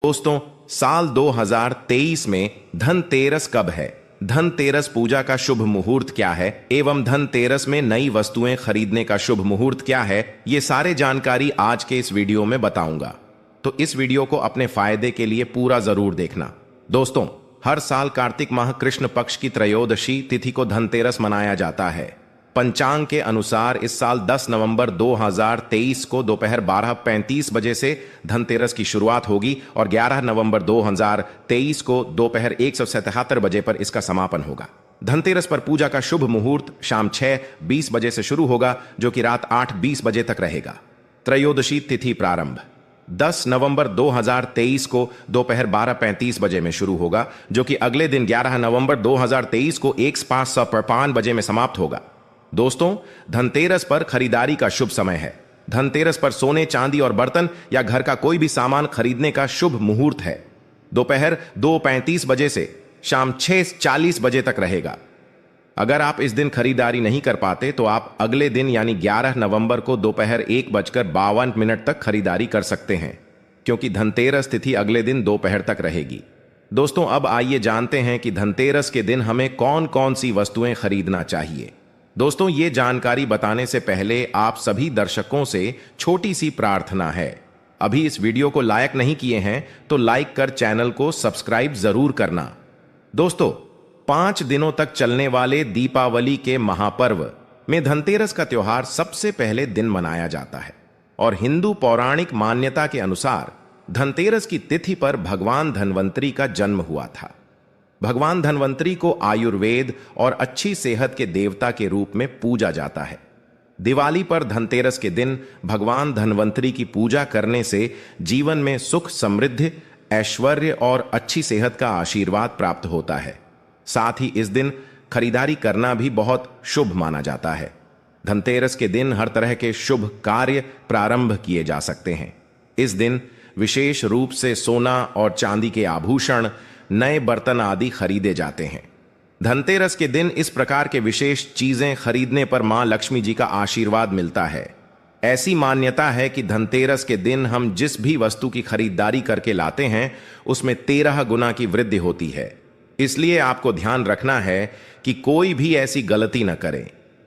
दोस्तों, साल 2023 में धनतेरस कब है? धनतेरस पूजा का शुभ मुहूर्त क्या है एवं धनतेरस में नई वस्तुएं खरीदने का शुभ मुहूर्त क्या है, ये सारे जानकारी आज के इस वीडियो में बताऊंगा। तो इस वीडियो को अपने फायदे के लिए पूरा जरूर देखना। दोस्तों, हर साल कार्तिक माह कृष्ण पक्ष की त्रयोदशी तिथि को धनतेरस मनाया जाता है। पंचांग के अनुसार इस साल 10 नवंबर 2023 को दोपहर 12:35 बजे से धनतेरस की शुरुआत होगी और 11 नवंबर 2023 को दोपहर 1:77 बजे पर इसका समापन होगा। धनतेरस पर पूजा का शुभ मुहूर्त शाम 6:20 बजे से शुरू होगा, जो कि रात 8:20 बजे तक रहेगा। त्रयोदशी तिथि प्रारंभ 10 नवंबर 2023 को दोपहर 12:35 बजे में शुरू होगा, जो कि अगले दिन 11 नवंबर 2023 को 1:55 बजे में समाप्त होगा। दोस्तों, धनतेरस पर खरीदारी का शुभ समय है। धनतेरस पर सोने, चांदी और बर्तन या घर का कोई भी सामान खरीदने का शुभ मुहूर्त है। दोपहर 2:35 बजे से शाम 6:40 बजे तक रहेगा। अगर आप इस दिन खरीदारी नहीं कर पाते तो आप अगले दिन यानी 11 नवंबर को दोपहर 1:52 तक खरीदारी कर सकते हैं, क्योंकि धनतेरस तिथि अगले दिन दोपहर तक रहेगी। दोस्तों, अब आइए जानते हैं कि धनतेरस के दिन हमें कौन कौन सी वस्तुएं खरीदना चाहिए। दोस्तों, ये जानकारी बताने से पहले आप सभी दर्शकों से छोटी सी प्रार्थना है। अभी इस वीडियो को लाइक नहीं किए हैं तो लाइक कर चैनल को सब्सक्राइब जरूर करना। दोस्तों, 5 दिनों तक चलने वाले दीपावली के महापर्व में धनतेरस का त्योहार सबसे पहले दिन मनाया जाता है और हिंदू पौराणिक मान्यता के अनुसार धनतेरस की तिथि पर भगवान धन्वंतरी का जन्म हुआ था। भगवान धन्वंतरी को आयुर्वेद और अच्छी सेहत के देवता के रूप में पूजा जाता है। दिवाली पर धनतेरस के दिन भगवान धन्वंतरी की पूजा करने से जीवन में सुख, समृद्धि, ऐश्वर्य और अच्छी सेहत का आशीर्वाद प्राप्त होता है। साथ ही इस दिन खरीदारी करना भी बहुत शुभ माना जाता है। धनतेरस के दिन हर तरह के शुभ कार्य प्रारंभ किए जा सकते हैं। इस दिन विशेष रूप से सोना और चांदी के आभूषण, नए बर्तन आदि खरीदे जाते हैं। धनतेरस के दिन इस प्रकार के विशेष चीजें खरीदने पर मां लक्ष्मी जी का आशीर्वाद मिलता है। ऐसी मान्यता है कि धनतेरस के दिन हम जिस भी वस्तु की खरीदारी करके लाते हैं उसमें 13 गुना की वृद्धि होती है। इसलिए आपको ध्यान रखना है कि कोई भी ऐसी गलती न करें।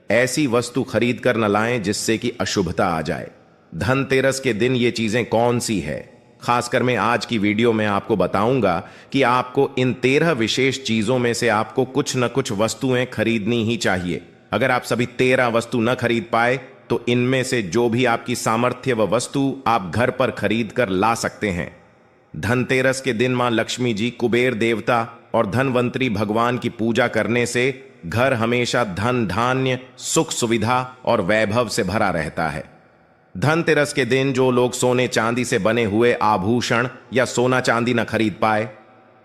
ऐसी वस्तु खरीद कर न लाएं जिससे कि अशुभता आ जाए। धनतेरस के दिन ये चीजें कौन सी है, खासकर मैं आज की वीडियो में आपको बताऊंगा कि आपको इन 13 विशेष चीजों में से आपको कुछ न कुछ वस्तुएं खरीदनी ही चाहिए। अगर आप सभी 13 वस्तु न खरीद पाए तो इनमें से जो भी आपकी सामर्थ्य व वस्तु आप घर पर खरीद कर ला सकते हैं। धनतेरस के दिन मां लक्ष्मी जी, कुबेर देवता और धनवंतरी भगवान की पूजा करने से घर हमेशा धन, धान्य, सुख, सुविधा और वैभव से भरा रहता है। धनतेरस के दिन जो लोग सोने चांदी से बने हुए आभूषण या सोना चांदी न खरीद पाए,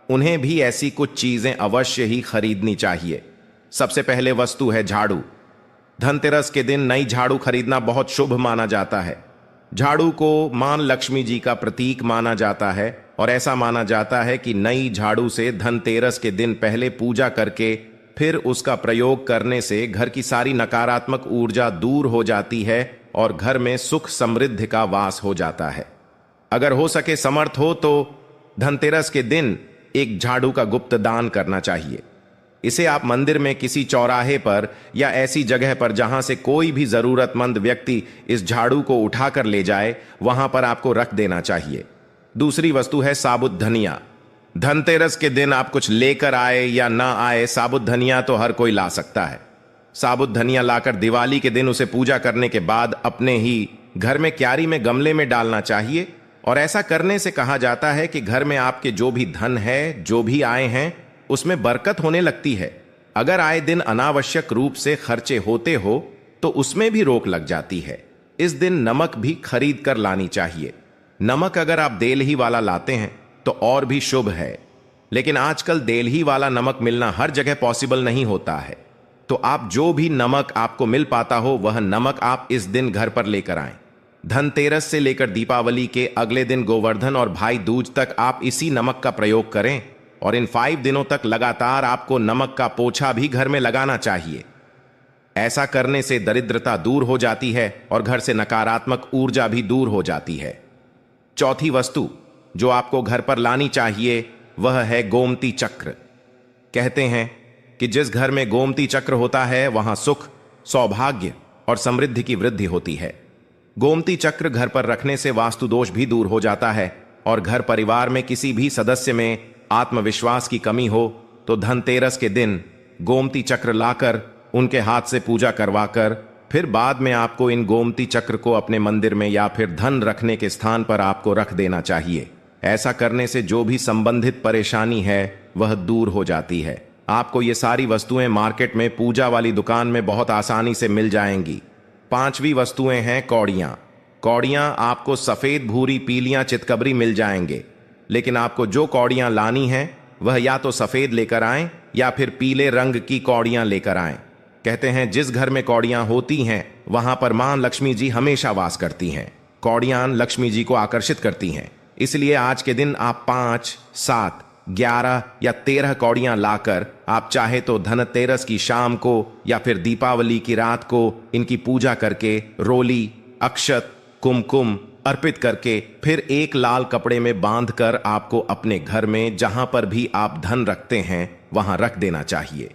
उन्हें भी ऐसी कुछ चीजें अवश्य ही खरीदनी चाहिए। सबसे पहले वस्तु है झाड़ू। धनतेरस के दिन नई झाड़ू खरीदना बहुत शुभ माना जाता है। झाड़ू को मां लक्ष्मी जी का प्रतीक माना जाता है और ऐसा माना जाता है कि नई झाड़ू से धनतेरस के दिन पहले पूजा करके फिर उसका प्रयोग करने से घर की सारी नकारात्मक ऊर्जा दूर हो जाती है और घर में सुख, समृद्धि का वास हो जाता है। अगर हो सके, समर्थ हो तो धनतेरस के दिन एक झाड़ू का गुप्त दान करना चाहिए। इसे आप मंदिर में किसी चौराहे पर या ऐसी जगह पर जहां से कोई भी जरूरतमंद व्यक्ति इस झाड़ू को उठाकर ले जाए, वहां पर आपको रख देना चाहिए। दूसरी वस्तु है साबुत धनिया। धनतेरस के दिन आप कुछ लेकर आए या ना आए, साबुत धनिया तो हर कोई ला सकता है। साबुत धनिया लाकर दिवाली के दिन उसे पूजा करने के बाद अपने ही घर में क्यारी में गमले में डालना चाहिए और ऐसा करने से कहा जाता है कि घर में आपके जो भी धन है, जो भी आए हैं, उसमें बरकत होने लगती है। अगर आए दिन अनावश्यक रूप से खर्चे होते हो तो उसमें भी रोक लग जाती है। इस दिन नमक भी खरीद कर लानी चाहिए। नमक अगर आप देलही वाला लाते हैं तो और भी शुभ है, लेकिन आजकल देलही वाला नमक मिलना हर जगह पॉसिबल नहीं होता है। तो आप जो भी नमक आपको मिल पाता हो वह नमक आप इस दिन घर पर लेकर आएं। धनतेरस से लेकर दीपावली के अगले दिन गोवर्धन और भाई दूज तक आप इसी नमक का प्रयोग करें और इन 5 दिनों तक लगातार आपको नमक का पोछा भी घर में लगाना चाहिए। ऐसा करने से दरिद्रता दूर हो जाती है और घर से नकारात्मक ऊर्जा भी दूर हो जाती है। चौथी वस्तु जो आपको घर पर लानी चाहिए वह है गोमती चक्र। कहते हैं कि जिस घर में गोमती चक्र होता है वहां सुख, सौभाग्य और समृद्धि की वृद्धि होती है। गोमती चक्र घर पर रखने से वास्तु दोष भी दूर हो जाता है और घर परिवार में किसी भी सदस्य में आत्मविश्वास की कमी हो तो धनतेरस के दिन गोमती चक्र लाकर उनके हाथ से पूजा करवाकर फिर बाद में आपको इन गोमती चक्र को अपने मंदिर में या फिर धन रखने के स्थान पर आपको रख देना चाहिए। ऐसा करने से जो भी संबंधित परेशानी है वह दूर हो जाती है। आपको ये सारी वस्तुएं मार्केट में पूजा वाली दुकान में बहुत आसानी से मिल जाएंगी। 5वीं वस्तुएं हैं कौड़ियां। कौड़ियां आपको सफेद, भूरी, पीलियां, चितकबरी मिल जाएंगे, लेकिन आपको जो कौड़ियां लानी हैं वह या तो सफेद लेकर आएं या फिर पीले रंग की कौड़ियां लेकर आएं। कहते हैं जिस घर में कौड़ियां होती हैं वहां पर मां लक्ष्मी जी हमेशा वास करती हैं। कौड़ियां लक्ष्मी जी को आकर्षित करती हैं, इसलिए आज के दिन आप 5, 7, 11 या 13 कौड़ियां लाकर आप चाहे तो धनतेरस की शाम को या फिर दीपावली की रात को इनकी पूजा करके रोली, अक्षत, कुमकुम अर्पित करके फिर एक लाल कपड़े में बांधकर आपको अपने घर में जहां पर भी आप धन रखते हैं वहां रख देना चाहिए।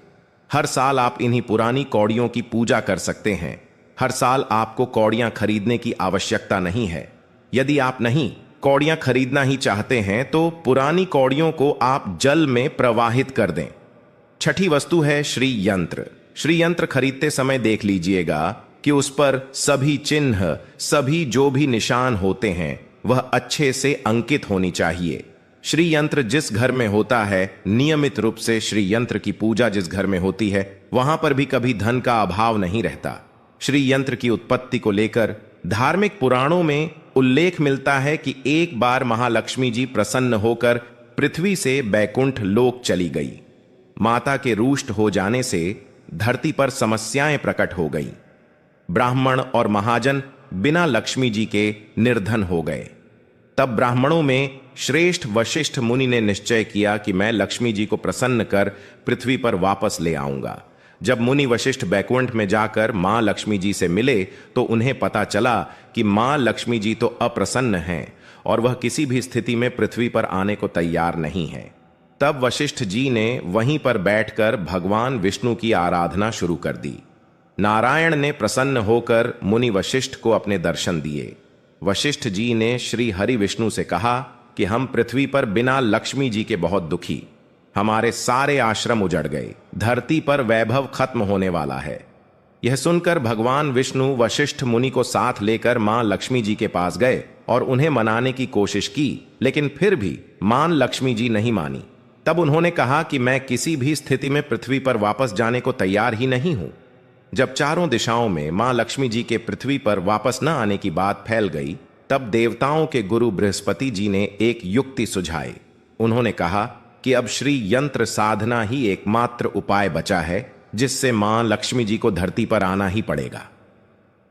हर साल आप इन्हीं पुरानी कौड़ियों की पूजा कर सकते हैं। हर साल आपको कौड़ियां खरीदने की आवश्यकता नहीं है। यदि आप नहीं कौड़ियां खरीदना ही चाहते हैं तो पुरानी कौड़ियों को आप जल में प्रवाहित कर दें। 6ठी वस्तु है श्री यंत्र। श्री यंत्र खरीदते समय देख लीजिएगा कि उस पर सभी चिन्ह, सभी जो भी निशान होते हैं वह अच्छे से अंकित होनी चाहिए। श्री यंत्र जिस घर में होता है, नियमित रूप से श्री यंत्र की पूजा जिस घर में होती है वहां पर भी कभी धन का अभाव नहीं रहता। श्री यंत्र की उत्पत्ति को लेकर धार्मिक पुराणों में उल्लेख मिलता है कि एक बार महालक्ष्मी जी प्रसन्न होकर पृथ्वी से बैकुंठ लोक चली गई। माता के रुष्ट हो जाने से धरती पर समस्याएं प्रकट हो गई। ब्राह्मण और महाजन बिना लक्ष्मी जी के निर्धन हो गए। तब ब्राह्मणों में श्रेष्ठ वशिष्ठ मुनि ने निश्चय किया कि मैं लक्ष्मी जी को प्रसन्न कर पृथ्वी पर वापस ले आऊंगा। जब मुनि वशिष्ठ बैकुंठ में जाकर मां लक्ष्मी जी से मिले तो उन्हें पता चला कि मां लक्ष्मी जी तो अप्रसन्न हैं और वह किसी भी स्थिति में पृथ्वी पर आने को तैयार नहीं है। तब वशिष्ठ जी ने वहीं पर बैठकर भगवान विष्णु की आराधना शुरू कर दी। नारायण ने प्रसन्न होकर मुनि वशिष्ठ को अपने दर्शन दिए। वशिष्ठ जी ने श्री हरि विष्णु से कहा कि हम पृथ्वी पर बिना लक्ष्मी जी के बहुत दुखी, हमारे सारे आश्रम उजड़ गए, धरती पर वैभव खत्म होने वाला है। यह सुनकर भगवान विष्णु वशिष्ठ मुनि को साथ लेकर मां लक्ष्मी जी के पास गए और उन्हें मनाने की कोशिश की, लेकिन फिर भी मां लक्ष्मी जी नहीं मानी। तब उन्होंने कहा कि मैं किसी भी स्थिति में पृथ्वी पर वापस जाने को तैयार ही नहीं हूं। जब चारों दिशाओं में मां लक्ष्मी जी के पृथ्वी पर वापस न आने की बात फैल गई, तब देवताओं के गुरु बृहस्पति जी ने एक युक्ति सुझाई। उन्होंने कहा कि अब श्री यंत्र साधना ही एकमात्र उपाय बचा है जिससे मां लक्ष्मी जी को धरती पर आना ही पड़ेगा।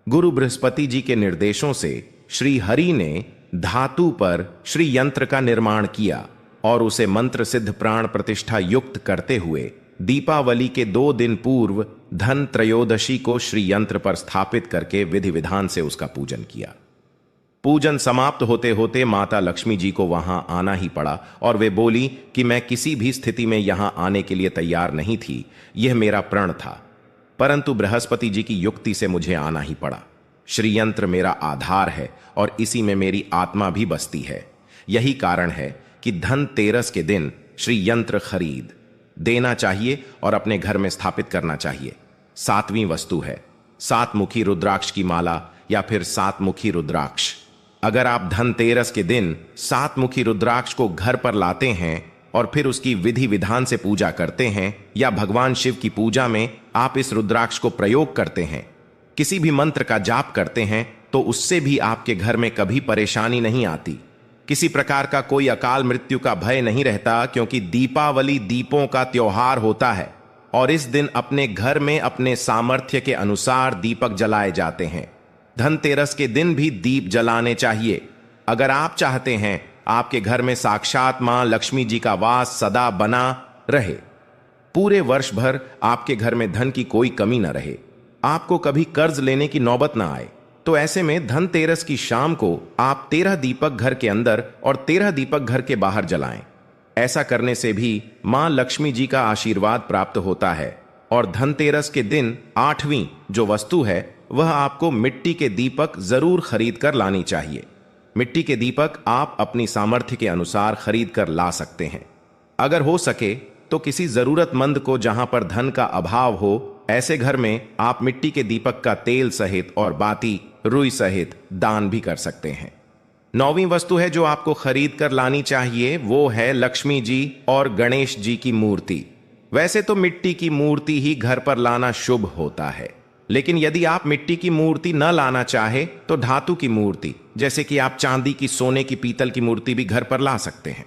गुरु बृहस्पति जी के निर्देशों से श्री हरि ने धातु पर श्री यंत्र का निर्माण किया और उसे मंत्र सिद्ध प्राण प्रतिष्ठा युक्त करते हुए दीपावली के 2 दिन पूर्व धन त्रयोदशी को श्री यंत्र पर स्थापित करके विधि विधान से उसका पूजन किया। पूजन समाप्त होते होते माता लक्ष्मी जी को वहां आना ही पड़ा और वे बोली कि मैं किसी भी स्थिति में यहां आने के लिए तैयार नहीं थी, यह मेरा प्रण था, परंतु बृहस्पति जी की युक्ति से मुझे आना ही पड़ा। श्री यंत्र मेरा आधार है और इसी में मेरी आत्मा भी बसती है। यही कारण है कि धनतेरस के दिन श्री यंत्र खरीद देना चाहिए और अपने घर में स्थापित करना चाहिए। 7वीं वस्तु है 7 मुखी रुद्राक्ष की माला या फिर 7 मुखी रुद्राक्ष। अगर आप धनतेरस के दिन 7 मुखी रुद्राक्ष को घर पर लाते हैं और फिर उसकी विधि विधान से पूजा करते हैं या भगवान शिव की पूजा में आप इस रुद्राक्ष को प्रयोग करते हैं, किसी भी मंत्र का जाप करते हैं, तो उससे भी आपके घर में कभी परेशानी नहीं आती। किसी प्रकार का कोई अकाल मृत्यु का भय नहीं रहता, क्योंकि दीपावली दीपों का त्योहार होता है और इस दिन अपने घर में अपने सामर्थ्य के अनुसार दीपक जलाए जाते हैं। धनतेरस के दिन भी दीप जलाने चाहिए। अगर आप चाहते हैं आपके घर में साक्षात मां लक्ष्मी जी का वास सदा बना रहे, पूरे वर्ष भर आपके घर में धन की कोई कमी न रहे, आपको कभी कर्ज लेने की नौबत ना आए, तो ऐसे में धनतेरस की शाम को आप 13 दीपक घर के अंदर और 13 दीपक घर के बाहर जलाएं। ऐसा करने से भी मां लक्ष्मी जी का आशीर्वाद प्राप्त होता है। और धनतेरस के दिन 8वीं जो वस्तु है वह आपको मिट्टी के दीपक जरूर खरीद कर लानी चाहिए। मिट्टी के दीपक आप अपनी सामर्थ्य के अनुसार खरीद कर ला सकते हैं। अगर हो सके तो किसी जरूरतमंद को जहां पर धन का अभाव हो, ऐसे घर में आप मिट्टी के दीपक का तेल सहित और बाती रुई सहित दान भी कर सकते हैं। 9वीं वस्तु है जो आपको खरीद कर लानी चाहिए, वो है लक्ष्मी जी और गणेश जी की मूर्ति। वैसे तो मिट्टी की मूर्ति ही घर पर लाना शुभ होता है, लेकिन यदि आप मिट्टी की मूर्ति न लाना चाहे तो धातु की मूर्ति, जैसे कि आप चांदी की, सोने की, पीतल की मूर्ति भी घर पर ला सकते हैं।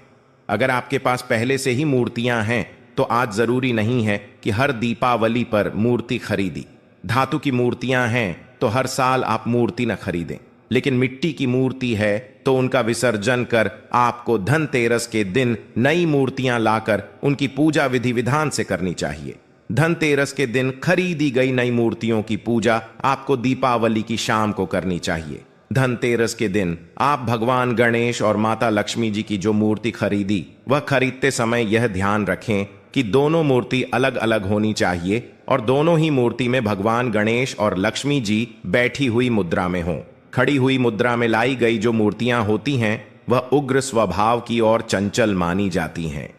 अगर आपके पास पहले से ही मूर्तियां हैं तो आज जरूरी नहीं है कि हर दीपावली पर मूर्ति खरीदी। धातु की मूर्तियां हैं तो हर साल आप मूर्ति न खरीदें, लेकिन मिट्टी की मूर्ति है तो उनका विसर्जन कर आपको धनतेरस के दिन नई मूर्तियां लाकर उनकी पूजा विधि विधान से करनी चाहिए। धनतेरस के दिन खरीदी गई नई मूर्तियों की पूजा आपको दीपावली की शाम को करनी चाहिए। धनतेरस के दिन आप भगवान गणेश और माता लक्ष्मी जी की जो मूर्ति खरीदी, वह खरीदते समय यह ध्यान रखें कि दोनों मूर्ति अलग अलग होनी चाहिए और दोनों ही मूर्ति में भगवान गणेश और लक्ष्मी जी बैठी हुई मुद्रा में हों। खड़ी हुई मुद्रा में लाई गई जो मूर्तियां होती हैं वह उग्र स्वभाव की और चंचल मानी जाती हैं।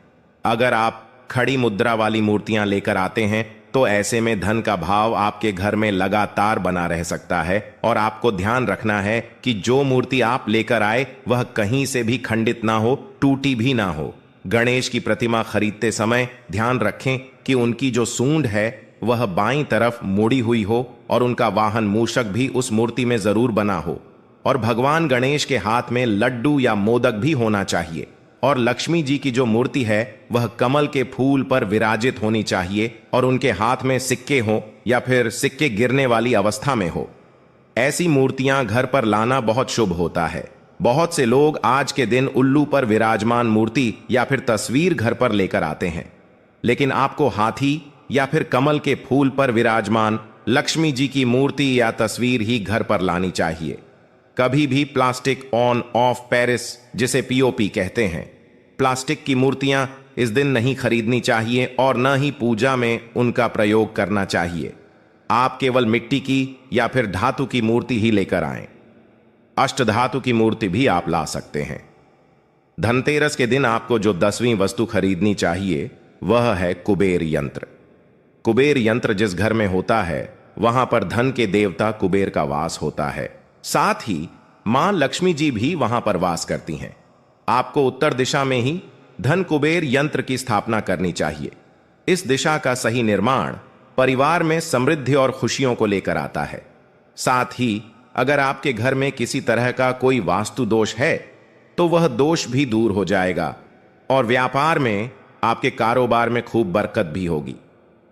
अगर आप खड़ी मुद्रा वाली मूर्तियां लेकर आते हैं तो ऐसे में धन का भाव आपके घर में लगातार बना रह सकता है और आपको ध्यान रखना है कि जो मूर्ति आप लेकर आए वह कहीं से भी खंडित ना हो, टूटी भी ना हो। गणेश की प्रतिमा खरीदते समय ध्यान रखें कि उनकी जो सूंड है वह बाईं तरफ मुड़ी हुई हो और उनका वाहन मूषक भी उस मूर्ति में जरूर बना हो। और भगवान गणेश के हाथ में लड्डू या मोदक भी होना चाहिए। और लक्ष्मी जी की जो मूर्ति है वह कमल के फूल पर विराजित होनी चाहिए और उनके हाथ में सिक्के हो या फिर सिक्के गिरने वाली अवस्था में हो। ऐसी मूर्तियां घर पर लाना बहुत शुभ होता है। बहुत से लोग आज के दिन उल्लू पर विराजमान मूर्ति या फिर तस्वीर घर पर लेकर आते हैं, लेकिन आपको हाथी या फिर कमल के फूल पर विराजमान लक्ष्मी जी की मूर्ति या तस्वीर ही घर पर लानी चाहिए। कभी भी प्लास्टिक ऑन ऑफ पेरिस, जिसे पीओपी कहते हैं, प्लास्टिक की मूर्तियां इस दिन नहीं खरीदनी चाहिए और न ही पूजा में उनका प्रयोग करना चाहिए। आप केवल मिट्टी की या फिर धातु की मूर्ति ही लेकर आएं। अष्टधातु की मूर्ति भी आप ला सकते हैं। धनतेरस के दिन आपको जो 10वीं वस्तु खरीदनी चाहिए वह है कुबेर यंत्र। कुबेर यंत्र जिस घर में होता है वहां पर धन के देवता कुबेर का वास होता है। साथ ही मां लक्ष्मी जी भी वहां पर वास करती हैं। आपको उत्तर दिशा में ही धन कुबेर यंत्र की स्थापना करनी चाहिए। इस दिशा का सही निर्माण परिवार में समृद्धि और खुशियों को लेकर आता है। साथ ही अगर आपके घर में किसी तरह का कोई वास्तु दोष है तो वह दोष भी दूर हो जाएगा और व्यापार में, आपके कारोबार में खूब बरकत भी होगी।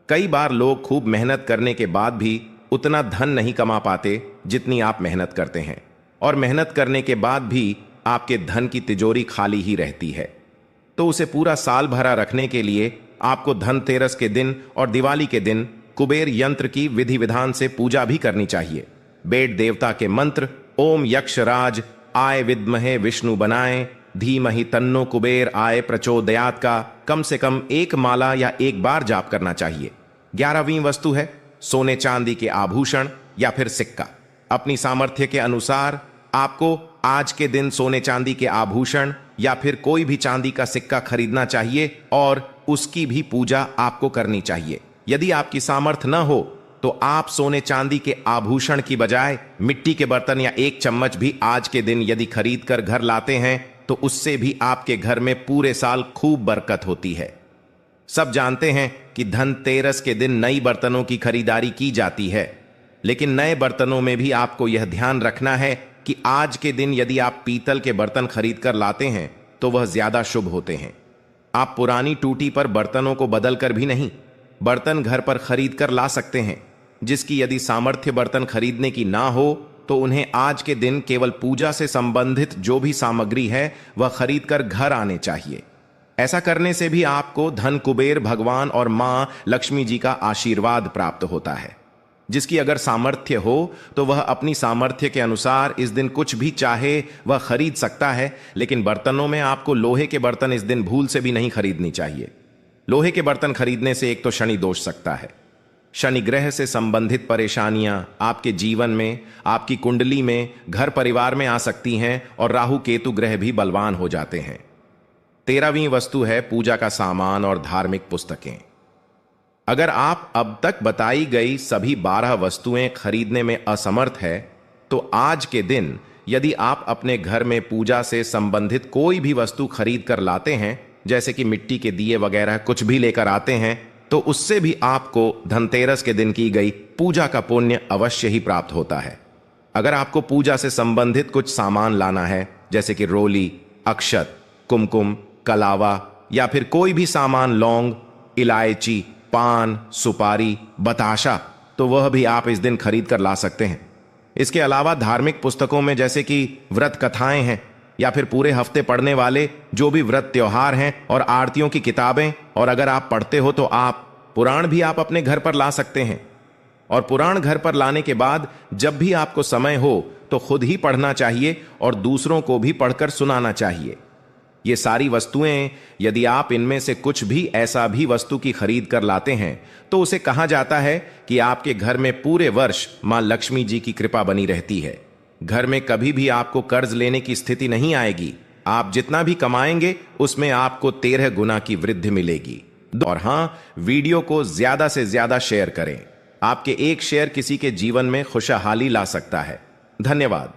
कई बार लोग खूब मेहनत करने के बाद भी उतना धन नहीं कमा पाते जितनी आप मेहनत करते हैं, और मेहनत करने के बाद भी आपके धन की तिजोरी खाली ही रहती है। तो उसे पूरा साल भरा रखने के लिए आपको धनतेरस के दिन और दिवाली के दिन कुबेर यंत्र की विधि विधान से पूजा भी करनी चाहिए। बेट देवता के मंत्र ओम यक्षराज आय विद्महे विष्णु बनाए धीमहि तन्नो कुबेर आय प्रचोदयात का कम से कम एक माला या एक बार जाप करना चाहिए। 11वीं वस्तु है सोने चांदी के आभूषण या फिर सिक्का। अपनी सामर्थ्य के अनुसार आपको आज के दिन सोने चांदी के आभूषण या फिर कोई भी चांदी का सिक्का खरीदना चाहिए और उसकी भी पूजा आपको करनी चाहिए। यदि आपकी सामर्थ्य न हो तो आप सोने चांदी के आभूषण की बजाय मिट्टी के बर्तन या एक चम्मच भी आज के दिन यदि खरीद कर घर लाते हैं तो उससे भी आपके घर में पूरे साल खूब बरकत होती है। सब जानते हैं कि धनतेरस के दिन नई बर्तनों की खरीदारी की जाती है, लेकिन नए बर्तनों में भी आपको यह ध्यान रखना है कि आज के दिन यदि आप पीतल के बर्तन खरीद कर लाते हैं तो वह ज्यादा शुभ होते हैं। आप पुरानी टूटी पर बर्तनों को बदल कर भी नहीं, बर्तन घर पर खरीद कर ला सकते हैं। जिसकी यदि सामर्थ्य बर्तन खरीदने की ना हो तो उन्हें आज के दिन केवल पूजा से संबंधित जो भी सामग्री है वह खरीद कर घर आने चाहिए। ऐसा करने से भी आपको धन कुबेर भगवान और मां लक्ष्मी जी का आशीर्वाद प्राप्त होता है। जिसकी अगर सामर्थ्य हो तो वह अपनी सामर्थ्य के अनुसार इस दिन कुछ भी चाहे वह खरीद सकता है, लेकिन बर्तनों में आपको लोहे के बर्तन इस दिन भूल से भी नहीं खरीदनी चाहिए। लोहे के बर्तन खरीदने से एक तो शनि दोष सकता है। शनि ग्रह से संबंधित परेशानियां आपके जीवन में, आपकी कुंडली में, घर परिवार में आ सकती हैं और राहु केतु ग्रह भी बलवान हो जाते हैं। 13वीं वस्तु है पूजा का सामान और धार्मिक पुस्तकें। अगर आप अब तक बताई गई सभी 12 वस्तुएं खरीदने में असमर्थ है तो आज के दिन यदि आप अपने घर में पूजा से संबंधित कोई भी वस्तु खरीद कर लाते हैं, जैसे कि मिट्टी के दिए वगैरह कुछ भी लेकर आते हैं, तो उससे भी आपको धनतेरस के दिन की गई पूजा का पुण्य अवश्य ही प्राप्त होता है। अगर आपको पूजा से संबंधित कुछ सामान लाना है, जैसे कि रोली, अक्षत, कुमकुम, कलावा या फिर कोई भी सामान, लौंग, इलायची, पान, सुपारी, बताशा, तो वह भी आप इस दिन खरीद कर ला सकते हैं। इसके अलावा धार्मिक पुस्तकों में जैसे कि व्रत कथाएं हैं या फिर पूरे हफ्ते पढ़ने वाले जो भी व्रत त्योहार हैं और आरतियों की किताबें, और अगर आप पढ़ते हो तो आप पुराण भी आप अपने घर पर ला सकते हैं। और पुराण घर पर लाने के बाद जब भी आपको समय हो तो खुद ही पढ़ना चाहिए और दूसरों को भी पढ़कर सुनाना चाहिए। ये सारी वस्तुएं यदि आप इनमें से कुछ भी ऐसा भी वस्तु की खरीद कर लाते हैं तो उसे कहा जाता है कि आपके घर में पूरे वर्ष मां लक्ष्मी जी की कृपा बनी रहती है। घर में कभी भी आपको कर्ज लेने की स्थिति नहीं आएगी। आप जितना भी कमाएंगे उसमें आपको 13 गुना की वृद्धि मिलेगी। और हां, वीडियो को ज्यादा से ज्यादा शेयर करें। आपके एक शेयर किसी के जीवन में खुशहाली ला सकता है। धन्यवाद।